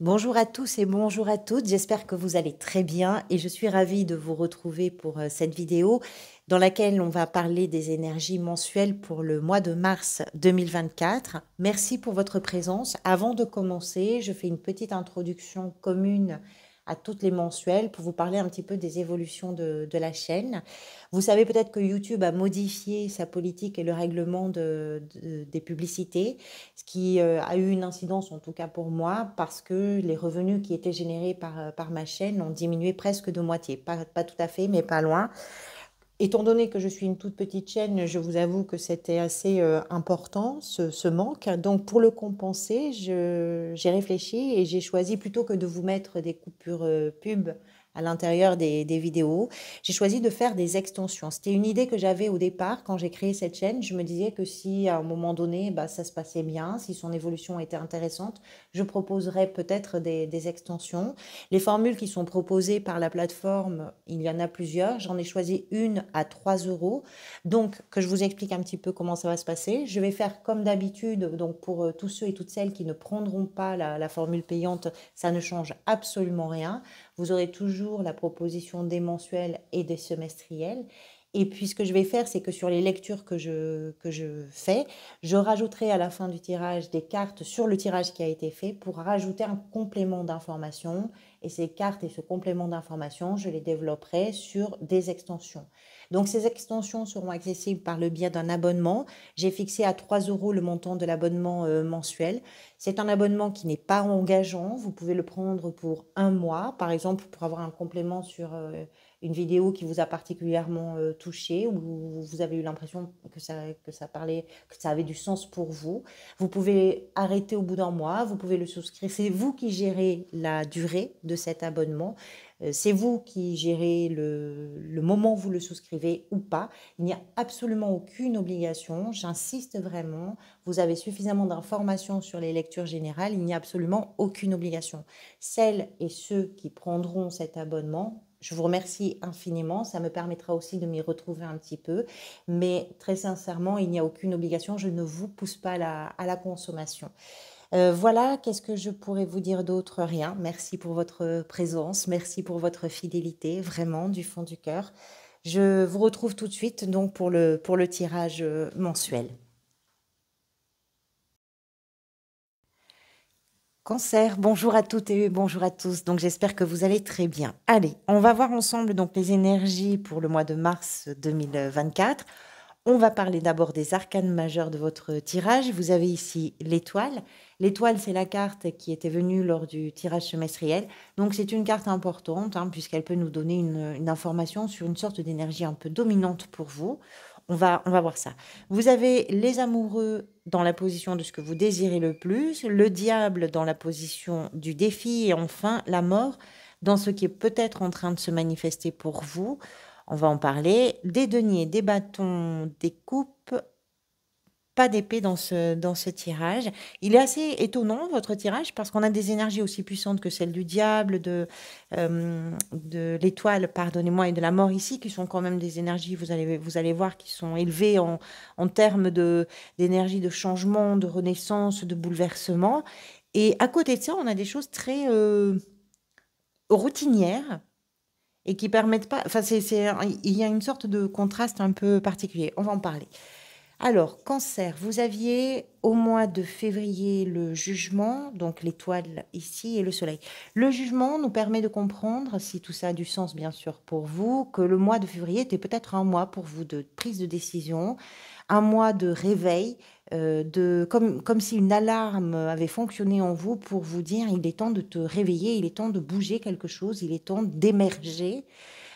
Bonjour à tous et bonjour à toutes, j'espère que vous allez très bien et je suis ravie de vous retrouver pour cette vidéo dans laquelle on va parler des énergies mensuelles pour le mois de mars 2024. Merci pour votre présence. Avant de commencer, je fais une petite introduction commune à toutes les mensuelles pour vous parler un petit peu des évolutions de la chaîne. Vous savez peut-être que YouTube a modifié sa politique et le règlement des publicités, ce qui a eu une incidence en tout cas pour moi parce que les revenus qui étaient générés par ma chaîne ont diminué presque de moitié. Pas tout à fait, mais pas loin. Étant donné que je suis une toute petite chaîne, je vous avoue que c'était assez important ce manque. Donc pour le compenser, j'ai réfléchi et j'ai choisi plutôt que de vous mettre des coupures pub à l'intérieur des vidéos, j'ai choisi de faire des extensions. C'était une idée que j'avais au départ quand j'ai créé cette chaîne. Je me disais que si à un moment donné, bah, ça se passait bien, si son évolution était intéressante, je proposerais peut-être des extensions. Les formules qui sont proposées par la plateforme, il y en a plusieurs. J'en ai choisi une à 3 euros. Donc, que je vous explique un petit peu comment ça va se passer. Je vais faire comme d'habitude. Donc, pour tous ceux et toutes celles qui ne prendront pas la formule payante, ça ne change absolument rien. Vous aurez toujours la proposition des mensuels et des semestriels. Et puis, ce que je vais faire, c'est que sur les lectures que je fais, je rajouterai à la fin du tirage des cartes sur le tirage qui a été fait pour rajouter un complément d'information. Et ces cartes et ce complément d'information, je les développerai sur des extensions. Donc, ces extensions seront accessibles par le biais d'un abonnement. J'ai fixé à 3 euros le montant de l'abonnement mensuel. C'est un abonnement qui n'est pas engageant. Vous pouvez le prendre pour un mois, par exemple, pour avoir un complément sur une vidéo qui vous a particulièrement touché, ou vous avez eu l'impression que ça parlait, que ça avait du sens pour vous. Vous pouvez arrêter au bout d'un mois, vous pouvez le souscrire. C'est vous qui gérez la durée de cet abonnement. C'est vous qui gérez le moment où vous le souscrivez ou pas. Il n'y a absolument aucune obligation. J'insiste vraiment. Vous avez suffisamment d'informations sur les lectures générales. Il n'y a absolument aucune obligation. Celles et ceux qui prendront cet abonnement, je vous remercie infiniment. Ça me permettra aussi de m'y retrouver un petit peu. Mais très sincèrement, il n'y a aucune obligation. Je ne vous pousse pas à la consommation. Voilà, qu'est-ce que je pourrais vous dire d'autre? Rien. Merci pour votre présence, merci pour votre fidélité, vraiment, du fond du cœur. Je vous retrouve tout de suite donc pour le tirage mensuel. Cancer, bonjour à toutes et bonjour à tous. Donc j'espère que vous allez très bien. Allez, on va voir ensemble donc les énergies pour le mois de mars 2024. On va parler d'abord des arcanes majeurs de votre tirage. Vous avez ici l'étoile. L'étoile, c'est la carte qui était venue lors du tirage semestriel. Donc, c'est une carte importante puisqu'elle peut nous donner une information sur une sorte d'énergie un peu dominante pour vous. On va voir ça. Vous avez les amoureux dans la position de ce que vous désirez le plus, le diable dans la position du défi et enfin la mort dans ce qui est peut-être en train de se manifester pour vous. On va en parler. Des deniers, des bâtons, des coupes, pas d'épée dans ce tirage. Il est assez étonnant, votre tirage, parce qu'on a des énergies aussi puissantes que celles du diable, de l'étoile, pardonnez-moi, et de la mort ici, qui sont quand même des énergies, vous allez voir, qui sont élevées en termes d'énergie de changement, de renaissance, de bouleversement. Et à côté de ça, on a des choses très routinières et qui permettent pas. Enfin, il y a une sorte de contraste un peu particulier. On va en parler. Alors, cancer, vous aviez au mois de février le jugement, donc l'étoile ici et le soleil. Le jugement nous permet de comprendre, si tout ça a du sens bien sûr pour vous, que le mois de février était peut-être un mois pour vous de prise de décision, un mois de réveil, comme si une alarme avait fonctionné en vous pour vous dire il est temps de te réveiller, il est temps de bouger quelque chose, il est temps d'émerger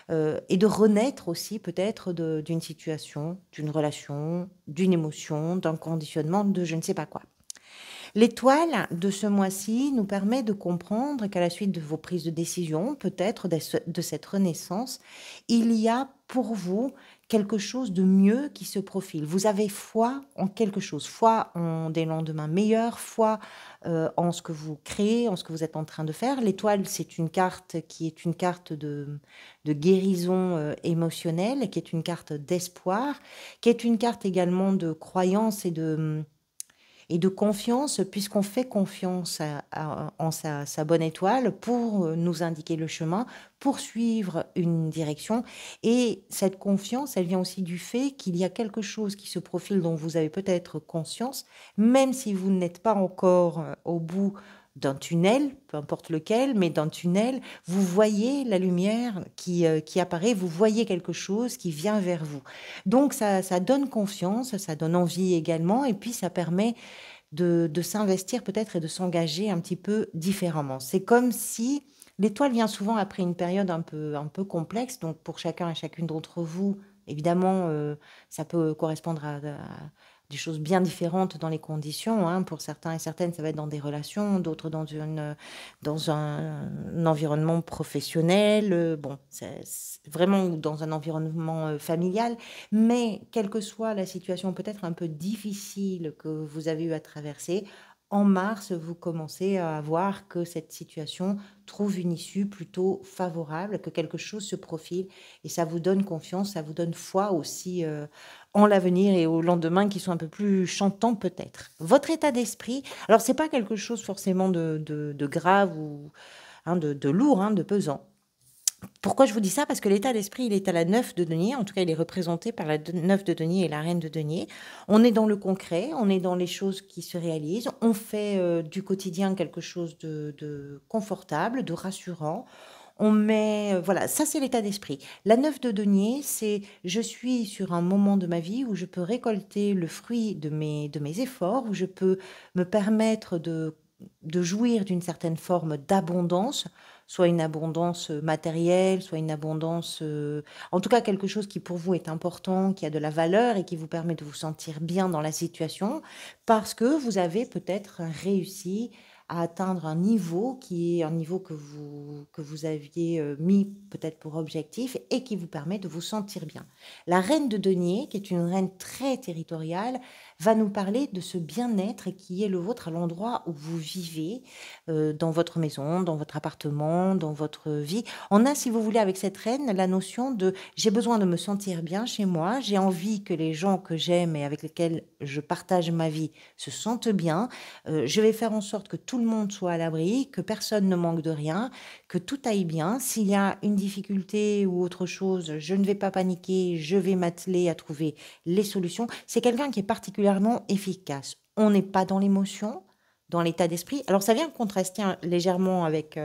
et de renaître aussi peut-être d'une situation, d'une relation, d'une émotion, d'un conditionnement, de je ne sais pas quoi. L'étoile de ce mois-ci nous permet de comprendre qu'à la suite de vos prises de décision, peut-être de cette renaissance, il y a pour vous quelque chose de mieux qui se profile. Vous avez foi en quelque chose, foi en des lendemains meilleurs, foi en ce que vous créez, en ce que vous êtes en train de faire. L'étoile, c'est une carte qui est une carte de guérison émotionnelle, qui est une carte d'espoir, qui est une carte également de croyance et et de confiance, puisqu'on fait confiance en sa bonne étoile pour nous indiquer le chemin, pour suivre une direction. Et cette confiance, elle vient aussi du fait qu'il y a quelque chose qui se profile dont vous avez peut-être conscience, même si vous n'êtes pas encore au bout d'un tunnel, peu importe lequel, mais d'un tunnel, vous voyez la lumière qui apparaît, vous voyez quelque chose qui vient vers vous. Donc ça donne confiance, ça donne envie également, et puis ça permet de s'investir peut-être et de s'engager un petit peu différemment. C'est comme si l'étoile vient souvent après une période un peu complexe, donc pour chacun et chacune d'entre vous, évidemment, ça peut correspondre à des choses bien différentes dans les conditions, hein. Pour certains et certaines, ça va être dans des relations, d'autres dans un environnement professionnel, bon, c'est vraiment ou dans un environnement familial. Mais quelle que soit la situation peut-être un peu difficile que vous avez eu à traverser, en mars, vous commencez à voir que cette situation trouve une issue plutôt favorable, que quelque chose se profile et ça vous donne confiance, ça vous donne foi aussi en l'avenir et au lendemain qui sont un peu plus chantants peut-être. Votre état d'esprit, alors c'est pas quelque chose forcément de grave ou hein, de lourd, hein, de pesant. Pourquoi je vous dis ça? Parce que l'état d'esprit, il est à la 9 de denier. En tout cas, il est représenté par la 9 de denier et la reine de denier. On est dans le concret, on est dans les choses qui se réalisent. On fait du quotidien quelque chose de confortable, de rassurant. On met, voilà, ça c'est l'état d'esprit. La 9 de denier, c'est je suis sur un moment de ma vie où je peux récolter le fruit de mes efforts, où je peux me permettre de jouir d'une certaine forme d'abondance, soit une abondance matérielle, soit une abondance, en tout cas quelque chose qui pour vous est important, qui a de la valeur et qui vous permet de vous sentir bien dans la situation, parce que vous avez peut-être réussi à atteindre un niveau qui est un niveau que vous aviez mis peut-être pour objectif et qui vous permet de vous sentir bien. La reine de denier, qui est une reine très territoriale, va nous parler de ce bien-être qui est le vôtre à l'endroit où vous vivez, dans votre maison, dans votre appartement, dans votre vie. On a, si vous voulez, avec cette reine, la notion de j'ai besoin de me sentir bien chez moi, j'ai envie que les gens que j'aime et avec lesquels je partage ma vie se sentent bien. Je vais faire en sorte que tout le monde soit à l'abri, que personne ne manque de rien, que tout aille bien. S'il y a une difficulté ou autre chose, je ne vais pas paniquer, je vais m'atteler à trouver les solutions. C'est quelqu'un qui est particulièrement efficace. On n'est pas dans l'émotion, dans l'état d'esprit. Alors ça vient contraster légèrement avec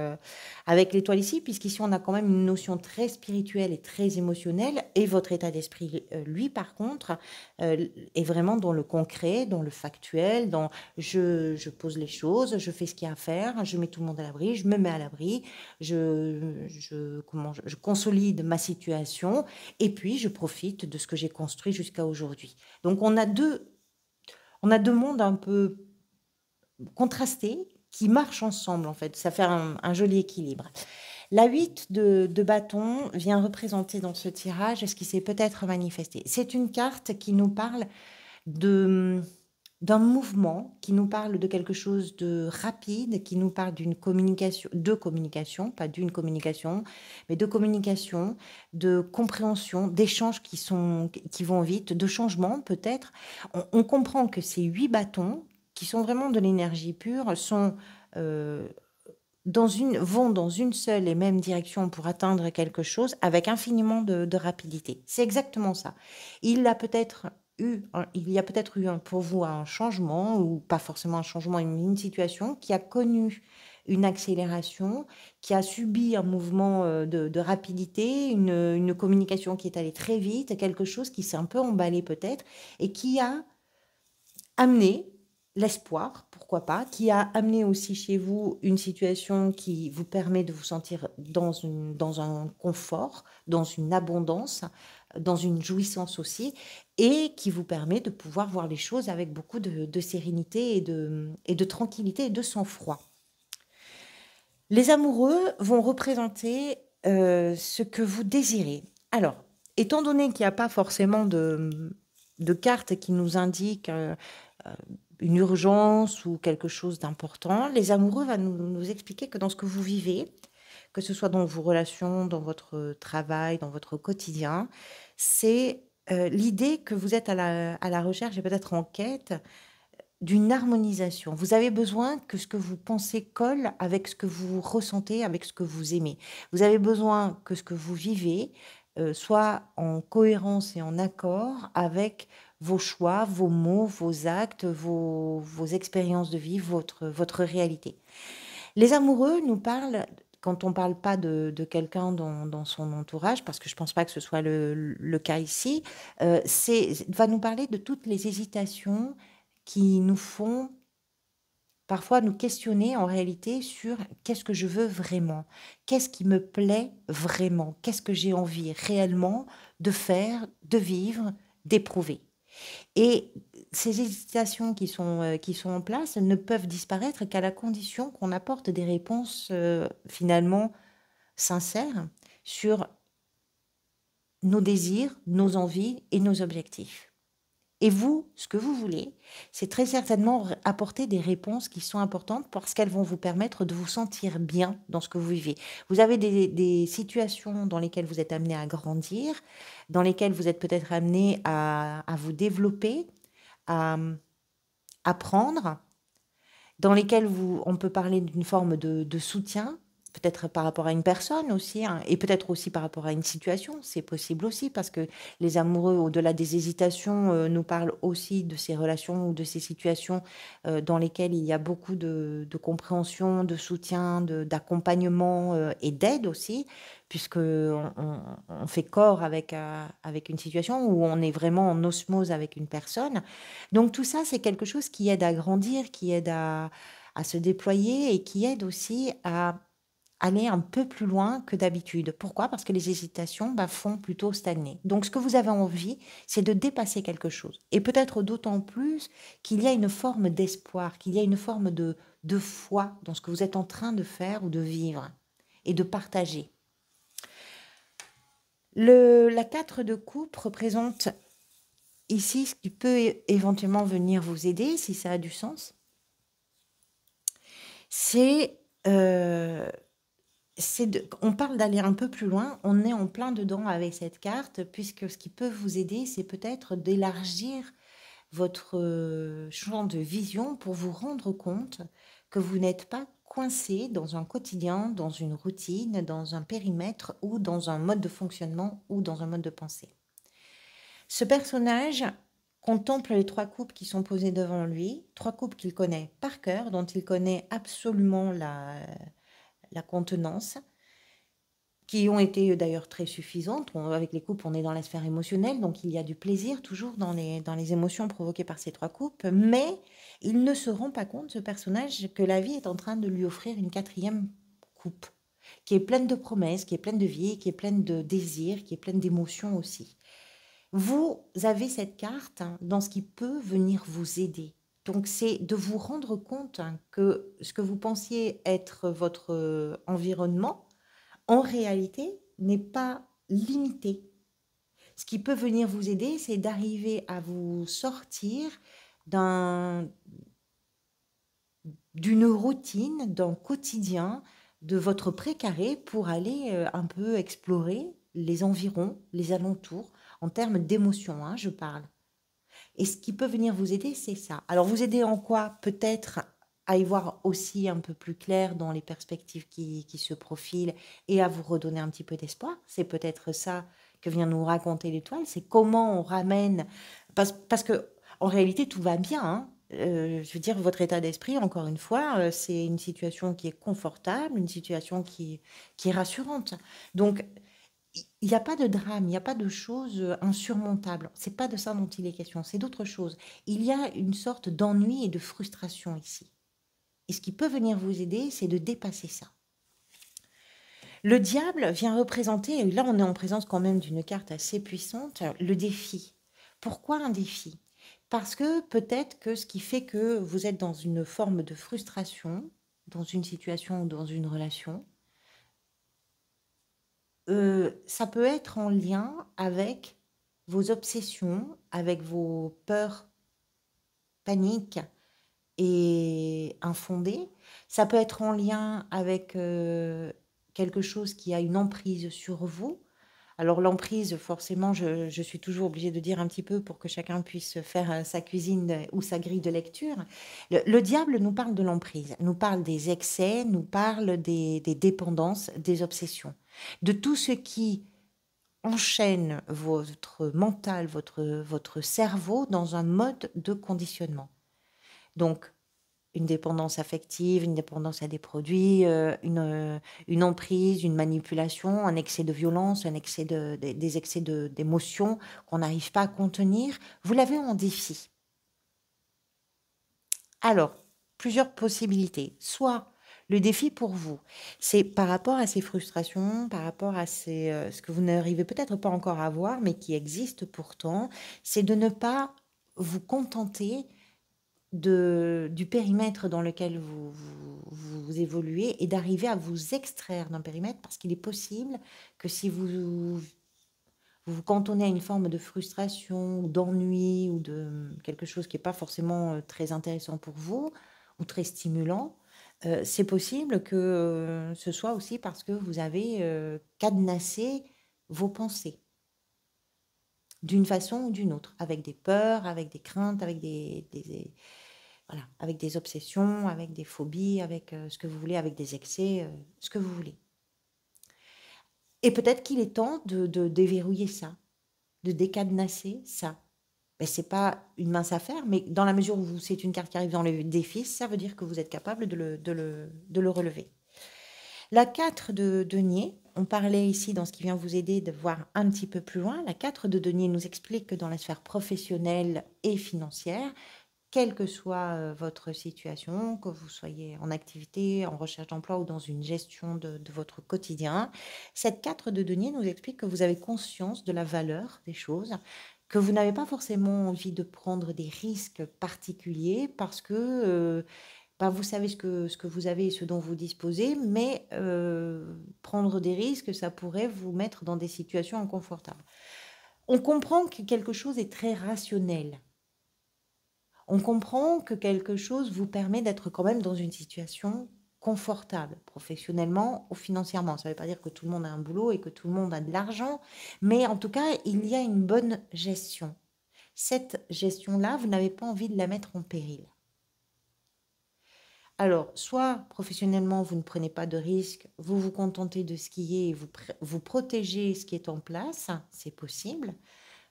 l'étoile ici, puisqu'ici on a quand même une notion très spirituelle et très émotionnelle, et votre état d'esprit, lui par contre, est vraiment dans le concret, dans le factuel, dans je pose les choses, je fais ce qu'il y a à faire, je mets tout le monde à l'abri, je me mets à l'abri, je consolide ma situation, et puis je profite de ce que j'ai construit jusqu'à aujourd'hui. Donc on a deux mondes un peu contrastés qui marchent ensemble en fait. Ça fait un joli équilibre. La 8 de bâton vient représenter dans ce tirage ce qui s'est peut-être manifesté. C'est une carte qui nous parle de d'un mouvement, qui nous parle de quelque chose de rapide, qui nous parle de communication, pas d'une communication, mais de communication, de compréhension, d'échanges qui vont vite, de changements peut-être. On comprend que ces 8 bâtons, qui sont vraiment de l'énergie pure, euh, vont dans une seule et même direction pour atteindre quelque chose avec infiniment de rapidité. C'est exactement ça. Il a peut-être il y a peut-être eu pour vous un changement, ou pas forcément un changement, une situation qui a connu une accélération, qui a subi un mouvement de rapidité, une communication qui est allée très vite, quelque chose qui s'est un peu emballé peut-être, et qui a amené l'espoir, pourquoi pas, qui a amené aussi chez vous une situation qui vous permet de vous sentir dans un confort, dans une abondance, dans une jouissance aussi, et qui vous permet de pouvoir voir les choses avec beaucoup de sérénité et de tranquillité et de sang-froid. Les amoureux vont représenter ce que vous désirez. Alors, étant donné qu'il n'y a pas forcément de cartes qui nous indiquent une urgence ou quelque chose d'important, les amoureux vont nous expliquer que dans ce que vous vivez, que ce soit dans vos relations, dans votre travail, dans votre quotidien, c'est l'idée que vous êtes à la recherche et peut-être en quête d'une harmonisation. Vous avez besoin que ce que vous pensez colle avec ce que vous ressentez, avec ce que vous aimez. Vous avez besoin que ce que vous vivez soit en cohérence et en accord avec vos choix, vos mots, vos actes, vos expériences de vie, votre réalité. Les amoureux nous parlent, quand on ne parle pas de quelqu'un dans son entourage, parce que je ne pense pas que ce soit le cas ici, va nous parler de toutes les hésitations qui nous font parfois nous questionner en réalité sur qu'est-ce que je veux vraiment, qu'est-ce qui me plaît vraiment, qu'est-ce que j'ai envie réellement de faire, de vivre, d'éprouver. Et ces hésitations qui sont en place ne peuvent disparaître qu'à la condition qu'on apporte des réponses finalement sincères sur nos désirs, nos envies et nos objectifs. Et vous, ce que vous voulez, c'est très certainement apporter des réponses qui sont importantes parce qu'elles vont vous permettre de vous sentir bien dans ce que vous vivez. Vous avez des situations dans lesquelles vous êtes amené à grandir, dans lesquelles vous êtes peut-être amené à vous développer, à apprendre, dans lesquelles on peut parler d'une forme de soutien, peut-être par rapport à une personne aussi, hein, et peut-être aussi par rapport à une situation. C'est possible aussi parce que les amoureux, au-delà des hésitations, nous parlent aussi de ces relations ou de ces situations dans lesquelles il y a beaucoup de compréhension, de soutien, d'accompagnement et d'aide aussi, puisque on fait corps avec une situation où on est vraiment en osmose avec une personne. Donc tout ça, c'est quelque chose qui aide à grandir, qui aide à se déployer et qui aide aussi à aller un peu plus loin que d'habitude. Pourquoi? Parce que les hésitations font plutôt stagner. Donc ce que vous avez envie, c'est de dépasser quelque chose. Et peut-être d'autant plus qu'il y a une forme d'espoir, qu'il y a une forme de foi dans ce que vous êtes en train de faire ou de vivre et de partager. La 4 de coupe représente ici ce qui peut éventuellement venir vous aider, si ça a du sens. On parle d'aller un peu plus loin, on est en plein dedans avec cette carte, puisque ce qui peut vous aider, c'est peut-être d'élargir votre champ de vision pour vous rendre compte que vous n'êtes pas coincé dans un quotidien, dans une routine, dans un périmètre ou dans un mode de fonctionnement ou dans un mode de pensée. Ce personnage contemple les 3 coupes qui sont posées devant lui, 3 coupes qu'il connaît par cœur, dont il connaît absolument la contenance, qui ont été d'ailleurs très suffisantes. Avec les coupes, on est dans la sphère émotionnelle, donc il y a du plaisir toujours dans les émotions provoquées par ces 3 coupes, mais il ne se rend pas compte, ce personnage, que la vie est en train de lui offrir une 4e coupe, qui est pleine de promesses, qui est pleine de vie, qui est pleine de désirs, qui est pleine d'émotions aussi. Vous avez cette carte dans ce qui peut venir vous aider. Donc, c'est de vous rendre compte que ce que vous pensiez être votre environnement, en réalité, n'est pas limité. Ce qui peut venir vous aider, c'est d'arriver à vous sortir d'une routine, d'un quotidien, de votre précaré pour aller un peu explorer les environs, les alentours, en termes d'émotion, hein, je parle. Et ce qui peut venir vous aider, c'est ça. Alors, vous aider en quoi? Peut-être à y voir aussi un peu plus clair dans les perspectives qui se profilent et à vous redonner un petit peu d'espoir. C'est peut-être ça que vient nous raconter l'étoile, c'est comment on ramène... Parce que en réalité, tout va bien, hein. Je veux dire, votre état d'esprit, encore une fois, c'est une situation qui est confortable, une situation qui est rassurante. Donc, il n'y a pas de drame, il n'y a pas de choses insurmontables. C'est pas de ça dont il est question, c'est d'autre chose. Il y a une sorte d'ennui et de frustration ici. Et ce qui peut venir vous aider, c'est de dépasser ça. Le diable vient représenter, et là on est en présence quand même d'une carte assez puissante, le défi. Pourquoi un défi? Parce que peut-être que ce qui fait que vous êtes dans une forme de frustration, dans une situation ou dans une relation, ça peut être en lien avec vos obsessions, avec vos peurs, paniques et infondées. Ça peut être en lien avec quelque chose qui a une emprise sur vous, Alors l'emprise, forcément, je suis toujours obligée de dire un petit peu pour que chacun puisse faire sa cuisine ou sa grille de lecture. Le diable nous parle de l'emprise, nous parle des excès, nous parle des dépendances, des obsessions, de tout ce qui enchaîne votre mental, votre cerveau dans un mode de conditionnement. Donc, une dépendance affective, une dépendance à des produits, une emprise, une manipulation, un excès de violence, des excès d'émotions qu'on n'arrive pas à contenir, vous l'avez en défi. Alors, plusieurs possibilités. Soit le défi pour vous, c'est par rapport à ces frustrations, par rapport à ce que vous n'arrivez peut-être pas encore à voir, mais qui existe pourtant, c'est de ne pas vous contenter du périmètre dans lequel vous évoluez et d'arriver à vous extraire d'un périmètre parce qu'il est possible que si vous cantonnez à une forme de frustration ou d'ennui ou de quelque chose qui n'est pas forcément très intéressant pour vous ou très stimulant, c'est possible que ce soit aussi parce que vous avez cadenassé vos pensées d'une façon ou d'une autre, avec des peurs, avec des craintes, avec voilà, avec des obsessions, avec des phobies, avec ce que vous voulez, avec des excès, ce que vous voulez. Et peut-être qu'il est temps de déverrouiller ça, de décadenasser ça. Ben, ce n'est pas une mince affaire, mais dans la mesure où c'est une carte qui arrive dans le défi, ça veut dire que vous êtes capable de le relever. La 4 de denier, on parlait ici dans ce qui vient vous aider de voir un petit peu plus loin. La 4 de denier nous explique que dans la sphère professionnelle et financière, quelle que soit votre situation, que vous soyez en activité, en recherche d'emploi ou dans une gestion de votre quotidien, cette 4 de denier nous explique que vous avez conscience de la valeur des choses, que vous n'avez pas forcément envie de prendre des risques particuliers parce que vous savez ce que vous avez et ce dont vous disposez, mais prendre des risques, ça pourrait vous mettre dans des situations inconfortables. On comprend que quelque chose est très rationnel. On comprend que quelque chose vous permet d'être quand même dans une situation confortable, professionnellement ou financièrement. Ça ne veut pas dire que tout le monde a un boulot et que tout le monde a de l'argent, mais en tout cas, il y a une bonne gestion. Cette gestion-là, vous n'avez pas envie de la mettre en péril. Alors, soit professionnellement, vous ne prenez pas de risques, vous vous contentez de ce qui est et vous protégez ce qui est en place, c'est possible.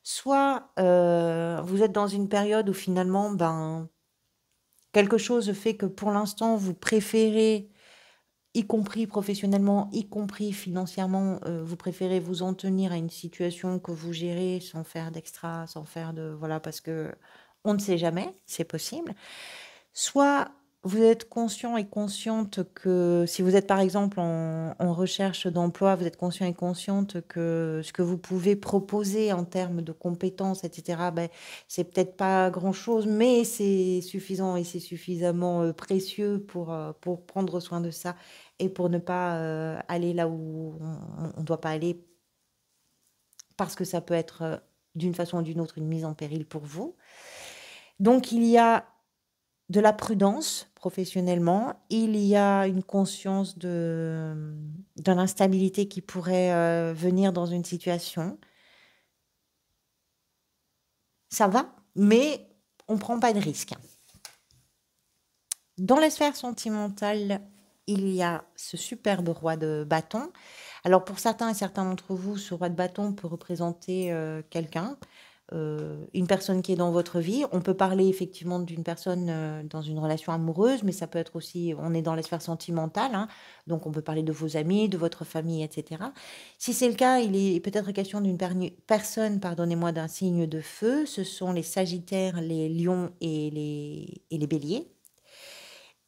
Soit vous êtes dans une période où finalement, quelque chose fait que pour l'instant, vous préférez, y compris professionnellement, y compris financièrement, vous préférez vous en tenir à une situation que vous gérez sans faire d'extra, sans faire de... Voilà, parce que on ne sait jamais, c'est possible. Soit vous êtes conscient et consciente que si vous êtes par exemple en recherche d'emploi, vous êtes conscient et consciente que ce que vous pouvez proposer en termes de compétences, etc., c'est peut-être pas grand-chose, mais c'est suffisant et c'est suffisamment précieux pour prendre soin de ça et pour ne pas aller là où on ne doit pas aller parce que ça peut être d'une façon ou d'une autre une mise en péril pour vous. Donc il y a de la prudence professionnellement, il y a une conscience de l'instabilité qui pourrait venir dans une situation. Ça va, mais on ne prend pas de risque. Dans la sphère sentimentale, il y a ce superbe roi de bâton. Alors pour certains et certains d'entre vous, ce roi de bâton peut représenter quelqu'un, une personne qui est dans votre vie. On peut parler effectivement d'une personne dans une relation amoureuse, mais ça peut être aussi, on est dans la sphère sentimentale, hein, donc on peut parler de vos amis, de votre famille, etc. Si c'est le cas, il est peut-être question d'une personne, pardonnez-moi, d'un signe de feu. Ce sont les Sagittaires, les Lions et les Béliers.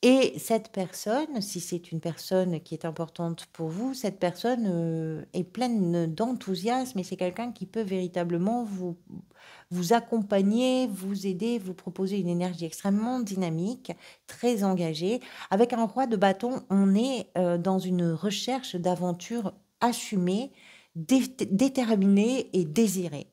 Et cette personne, si c'est une personne qui est importante pour vous, cette personne est pleine d'enthousiasme et c'est quelqu'un qui peut véritablement vous accompagner, vous aider, vous proposer une énergie extrêmement dynamique, très engagée. Avec un roi de bâton, on est dans une recherche d'aventure assumée, déterminée et désirée.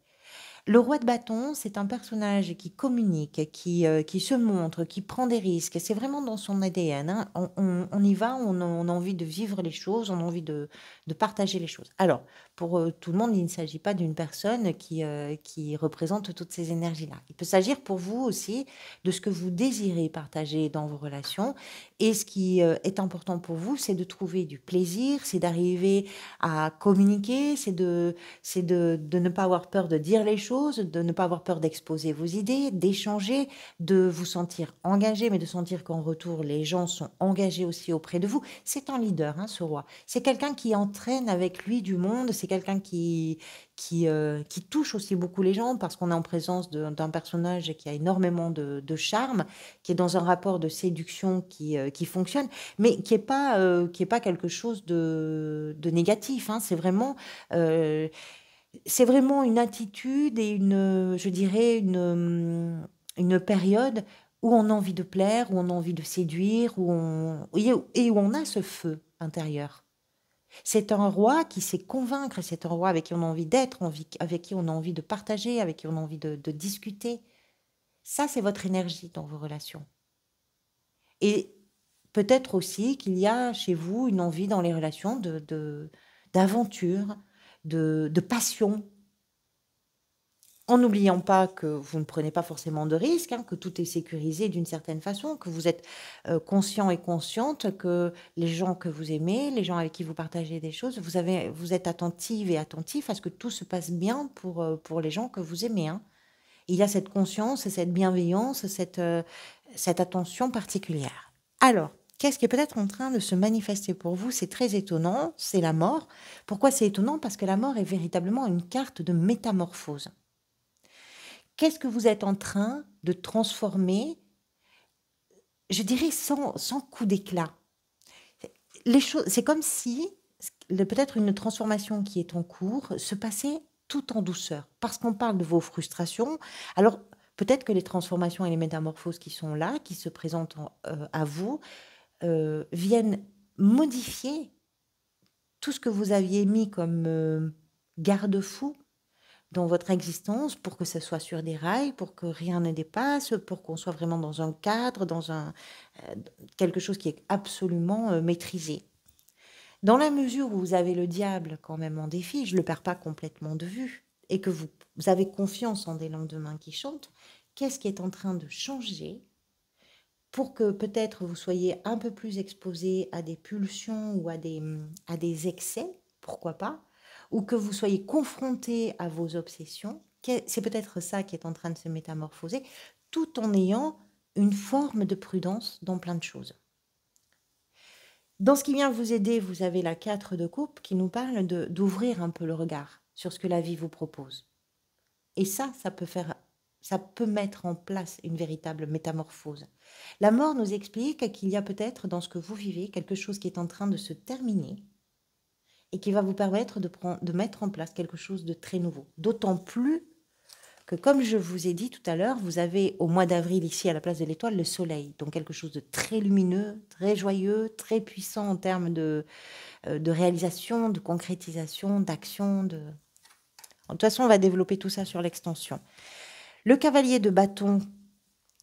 Le roi de bâton, c'est un personnage qui communique, qui se montre, qui prend des risques. C'est vraiment dans son ADN, hein. On y va, on a envie de vivre les choses, on a envie de partager les choses. Alors, pour tout le monde, il ne s'agit pas d'une personne qui représente toutes ces énergies-là. Il peut s'agir pour vous aussi de ce que vous désirez partager dans vos relations. Et ce qui est important pour vous, c'est de trouver du plaisir, c'est d'arriver à communiquer, c'est de ne pas avoir peur de dire les choses, de ne pas avoir peur d'exposer vos idées, d'échanger, de vous sentir engagé, mais de sentir qu'en retour, les gens sont engagés aussi auprès de vous. C'est un leader, hein, ce roi. C'est quelqu'un qui entraîne avec lui du monde, c'est quelqu'un qui touche aussi beaucoup les gens parce qu'on est en présence d'un personnage qui a énormément de charme, qui est dans un rapport de séduction qui fonctionne, mais qui est pas quelque chose de négatif, hein. Euh, c'est vraiment une attitude et je dirais, une période où on a envie de plaire, où on a envie de séduire, et où on a ce feu intérieur. C'est un roi qui sait convaincre, c'est un roi avec qui on a envie d'être, avec qui on a envie de partager, avec qui on a envie de discuter. Ça, c'est votre énergie dans vos relations. Et peut-être aussi qu'il y a chez vous une envie dans les relations d'aventure, de passion, en n'oubliant pas que vous ne prenez pas forcément de risques, hein, que tout est sécurisé d'une certaine façon, que vous êtes conscient et consciente que les gens que vous aimez, les gens avec qui vous partagez des choses, vous êtes attentive et attentif à ce que tout se passe bien pour les gens que vous aimez, hein. Il y a cette conscience, cette bienveillance, cette attention particulière. Alors, qu'est-ce qui est peut-être en train de se manifester pour vous? C'est très étonnant, c'est la mort. Pourquoi c'est étonnant? Parce que la mort est véritablement une carte de métamorphose. Qu'est-ce que vous êtes en train de transformer, je dirais sans coup d'éclat? C'est comme si peut-être une transformation qui est en cours se passait tout en douceur, parce qu'on parle de vos frustrations. Alors, peut-être que les transformations et les métamorphoses qui sont là, qui se présentent à vous, viennent modifier tout ce que vous aviez mis comme garde-fou dans votre existence pour que ça soit sur des rails, pour que rien ne dépasse, pour qu'on soit vraiment dans un cadre, quelque chose qui est absolument maîtrisé. Dans la mesure où vous avez le diable quand même en défi, je ne le perds pas complètement de vue, et que vous avez confiance en des lendemains qui chantent, qu'est-ce qui est en train de changer pour que peut-être vous soyez un peu plus exposé à des pulsions ou à des excès, pourquoi pas, ou que vous soyez confronté à vos obsessions? C'est peut-être ça qui est en train de se métamorphoser, tout en ayant une forme de prudence dans plein de choses. Dans ce qui vient vous aider, vous avez la 4 de coupe qui nous parle d'ouvrir un peu le regard sur ce que la vie vous propose. Et ça peut mettre en place une véritable métamorphose. La mort nous explique qu'il y a peut-être dans ce que vous vivez quelque chose qui est en train de se terminer et qui va vous permettre de mettre en place quelque chose de très nouveau. D'autant plus que, comme je vous ai dit tout à l'heure, vous avez au mois d'avril ici à la place de l'étoile le soleil, donc quelque chose de très lumineux, très joyeux, très puissant en termes de réalisation, de concrétisation, d'action. De toute façon, on va développer tout ça sur l'extension. Le cavalier de bâton,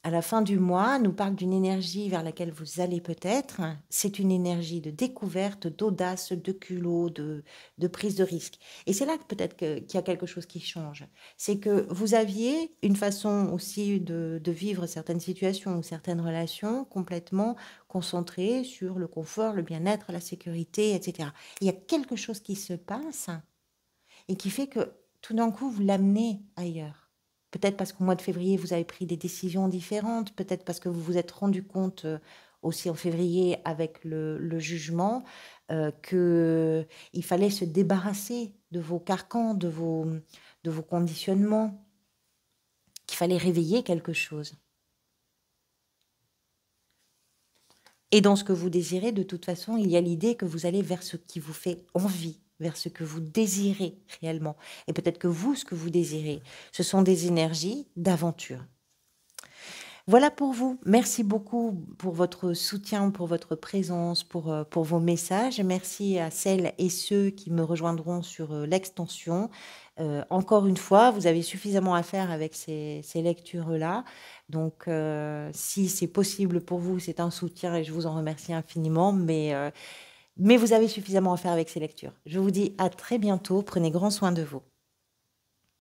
à la fin du mois, nous parle d'une énergie vers laquelle vous allez peut-être. C'est une énergie de découverte, d'audace, de culot, de prise de risque. Et c'est là que peut-être qu'il y a quelque chose qui change. C'est que vous aviez une façon aussi de vivre certaines situations ou certaines relations complètement concentrées sur le confort, le bien-être, la sécurité, etc. Il y a quelque chose qui se passe et qui fait que tout d'un coup, vous l'amenez ailleurs. Peut-être parce qu'au mois de février, vous avez pris des décisions différentes. Peut-être parce que vous vous êtes rendu compte aussi en février avec le jugement qu'il fallait se débarrasser de vos carcans, de vos conditionnements, qu'il fallait réveiller quelque chose. Et dans ce que vous désirez, de toute façon, il y a l'idée que vous allez vers ce qui vous fait envie, vers ce que vous désirez réellement. Et peut-être que vous, ce que vous désirez, ce sont des énergies d'aventure. Voilà pour vous. Merci beaucoup pour votre soutien, pour votre présence, pour vos messages. Merci à celles et ceux qui me rejoindront sur, l'extension. Encore une fois, vous avez suffisamment à faire avec ces lectures-là. Donc, si c'est possible pour vous, c'est un soutien et je vous en remercie infiniment, mais vous avez suffisamment à faire avec ces lectures. Je vous dis à très bientôt. Prenez grand soin de vous.